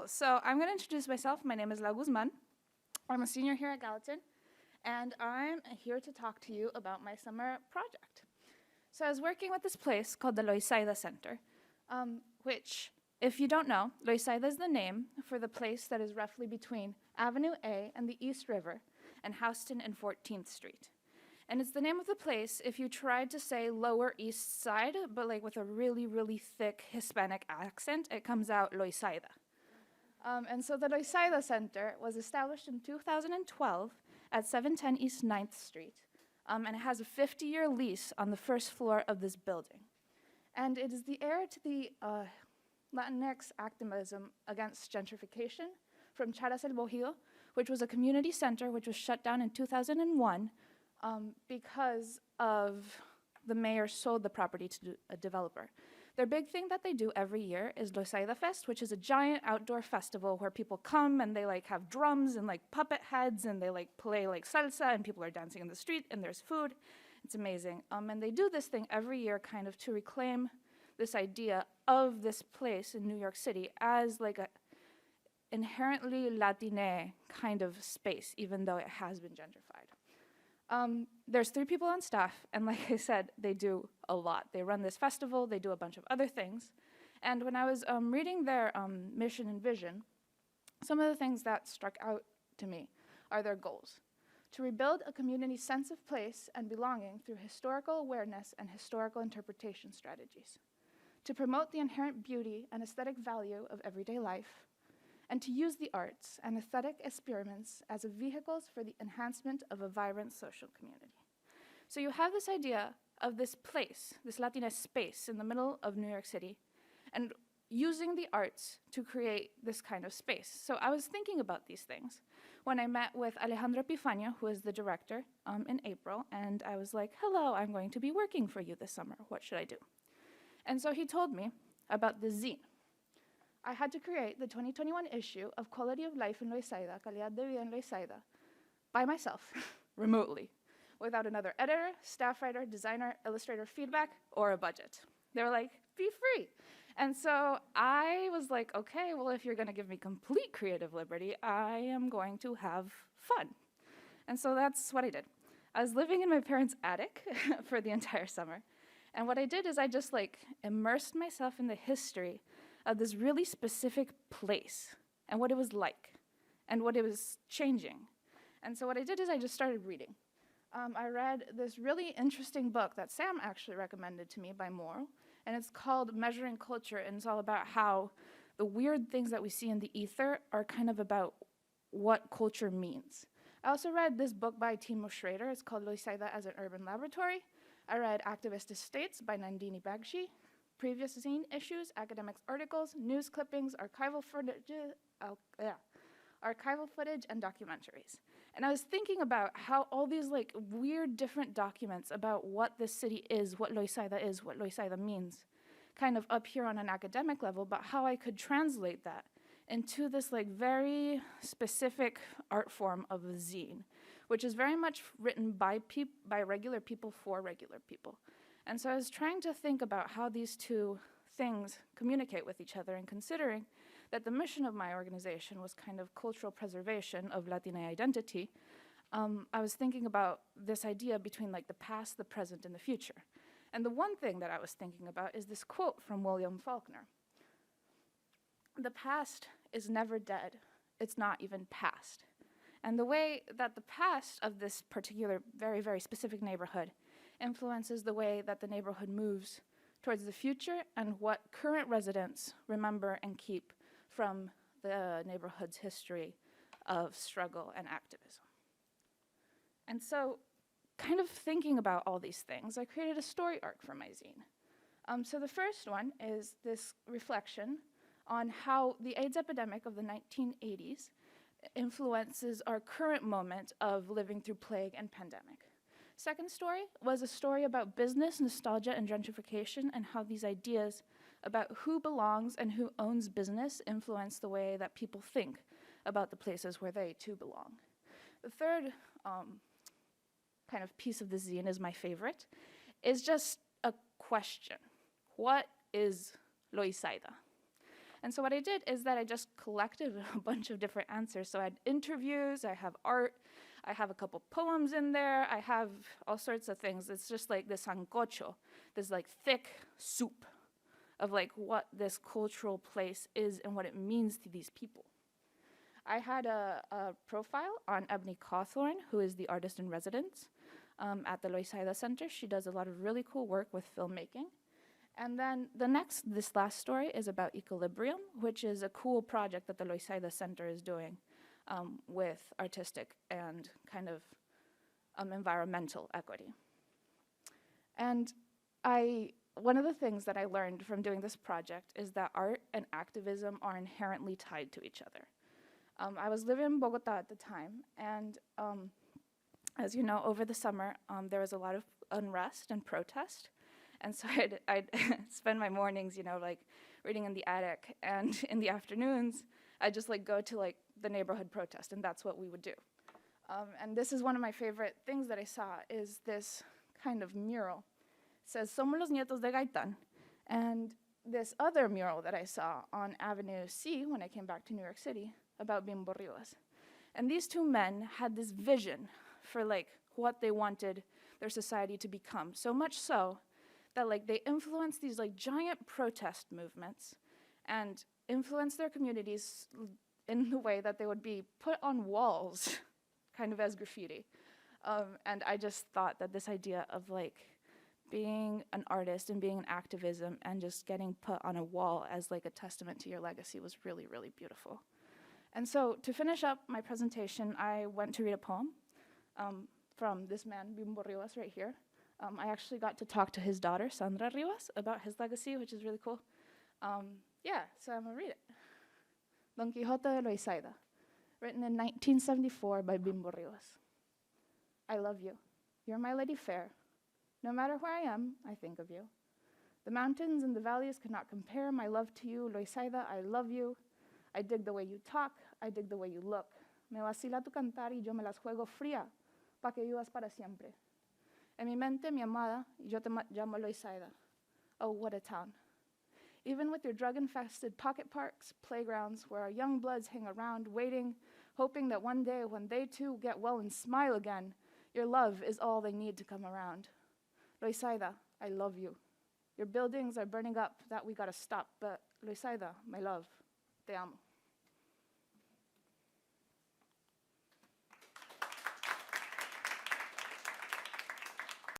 So I'm going to introduce myself. My name is Lau Guzmán. I'm a senior here at Gallatin, and I'm here to talk to you about my summer project. So I was working with this place called the Loisaida Center, which, if you don't know, Loisaida is the name for the place that is roughly between Avenue A and the East River and Houston and 14th Street. And it's the name of the place if you tried to say Lower East Side, but like with a really, really thick Hispanic accent, it comes out Loisaida. And so the Loisaida Center was established in 2012 at 710 East 9th Street, and it has a 50-year lease on the first floor of this building. And it is the heir to the Latinx activism against gentrification from Charas El Bohío, which was a community center which was shut down in 2001 because of the mayor sold the property to a developer. Their big thing that they do every year is Loisaida Fest, which is a giant outdoor festival where people come and they like have drums and like puppet heads and they like play like salsa and people are dancing in the street and there's food. It's amazing. And they do this thing every year kind of to reclaim this idea of this place in New York City as like a inherently Latine kind of space, even though it has been gentrified. There's 3 people on staff, and like I said, they do a lot. They run this festival, they do a bunch of other things. And when I was reading their mission and vision, some of the things that struck out to me are their goals. To rebuild a community sense of place and belonging through historical awareness and historical interpretation strategies. To promote the inherent beauty and aesthetic value of everyday life, and to use the arts and aesthetic experiments as vehicles for the enhancement of a vibrant social community. So you have this idea of this place, this Latina space in the middle of New York City, and using the arts to create this kind of space. So I was thinking about these things when I met with Alejandro Epifanio, who is the director, in April, and I was like, hello, I'm going to be working for you this summer. What should I do? And so he told me about the zine. I had to create the 2021 issue of Quality of Life in Loisaida, Calidad de Vida en Loisaida, by myself, remotely, without another editor, staff writer, designer, illustrator feedback, or a budget. They were like, be free. And so I was like, okay, well, if you're gonna give me complete creative liberty, I am going to have fun. And so that's what I did. I was living in my parents' attic for the entire summer. And what I did is I just like immersed myself in the history of this really specific place and what it was like and what it was changing. And so what I did is I just started reading. I read this really interesting book that Sam actually recommended to me by Moral, and it's called Measuring Culture, and it's all about how the weird things that we see in the ether are kind of about what culture means. I also read this book by Timo Schrader. It's called Loisaida as an Urban Laboratory. I read Activist Estates by Nandini Bagchi. Previous zine issues, academics articles, news clippings, archival footage, and documentaries. And I was thinking about how all these like weird different documents about what this city is, what Loisaida means, kind of up here on an academic level, but how I could translate that into this like very specific art form of a zine, which is very much written by regular people for regular people. And so I was trying to think about how these two things communicate with each other, and considering that the mission of my organization was kind of cultural preservation of Latina identity, I was thinking about this idea between like the past, the present, and the future. And the one thing that I was thinking about is this quote from William Faulkner. The past is never dead. It's not even past. And the way that the past of this particular very, very specific neighborhood influences the way that the neighborhood moves towards the future and what current residents remember and keep from the neighborhood's history of struggle and activism. And so, kind of thinking about all these things, I created a story arc for my zine. So the first one is this reflection on how the AIDS epidemic of the 1980s influences our current moment of living through plague and pandemic. Second story was a story about business, nostalgia, and gentrification, and how these ideas about who belongs and who owns business influence the way that people think about the places where they too belong. The third kind of piece of the zine is my favorite, is just a question. What is Loisaida? And so what I did is that I just collected a bunch of different answers. So I had interviews, I have art, I have a couple poems in there, I have all sorts of things. It's just like this sancocho, this like thick soup of like what this cultural place is and what it means to these people. I had a profile on Ebony Cawthorne, who is the artist in residence at the Loisaida Center. She does a lot of really cool work with filmmaking. And then this last story is about Equilibrium, which is a cool project that the Loisaida Center is doing with artistic and kind of environmental equity. And one of the things that I learned from doing this project is that art and activism are inherently tied to each other. I was living in Bogota at the time, and as you know, over the summer, there was a lot of unrest and protest. And so I'd spend my mornings, like reading in the attic, and in the afternoons, I'd just like go to like the neighborhood protest, and that's what we would do. And this is one of my favorite things that I saw, is this kind of mural. It says, "Somos los nietos de Gaitán." And this other mural that I saw on Avenue C when I came back to New York City about Bimbo Rivas. And these two men had this vision for like what they wanted their society to become, so much so that like they influenced these like giant protest movements and influenced their communities in the way that they would be put on walls kind of as graffiti. And I just thought that this idea of like being an artist and being an activism and just getting put on a wall as like a testament to your legacy was really, really beautiful. And so to finish up my presentation, I went to read a poem from this man, Bimbo Rivas, right here. I actually got to talk to his daughter, Sandra Rivas, about his legacy, which is really cool. So I'm gonna read it. Don Quixote de Loisaida, written in 1974 by Bimbo Rivas. I love you. You're my lady fair. No matter where I am, I think of you. The mountains and the valleys could not compare my love to you. Loisaida, I love you. I dig the way you talk. I dig the way you look. Me vacila tu cantar y yo me las juego fría, pa' que vivas para siempre. En mi mente, mi amada, y yo te llamo Loisaida. Oh, what a town. Even with your drug-infested pocket parks, playgrounds where our young bloods hang around, waiting, hoping that one day when they too get well and smile again, your love is all they need to come around. Loisaida, I love you. Your buildings are burning up, that we gotta stop, but Loisaida, my love, te amo.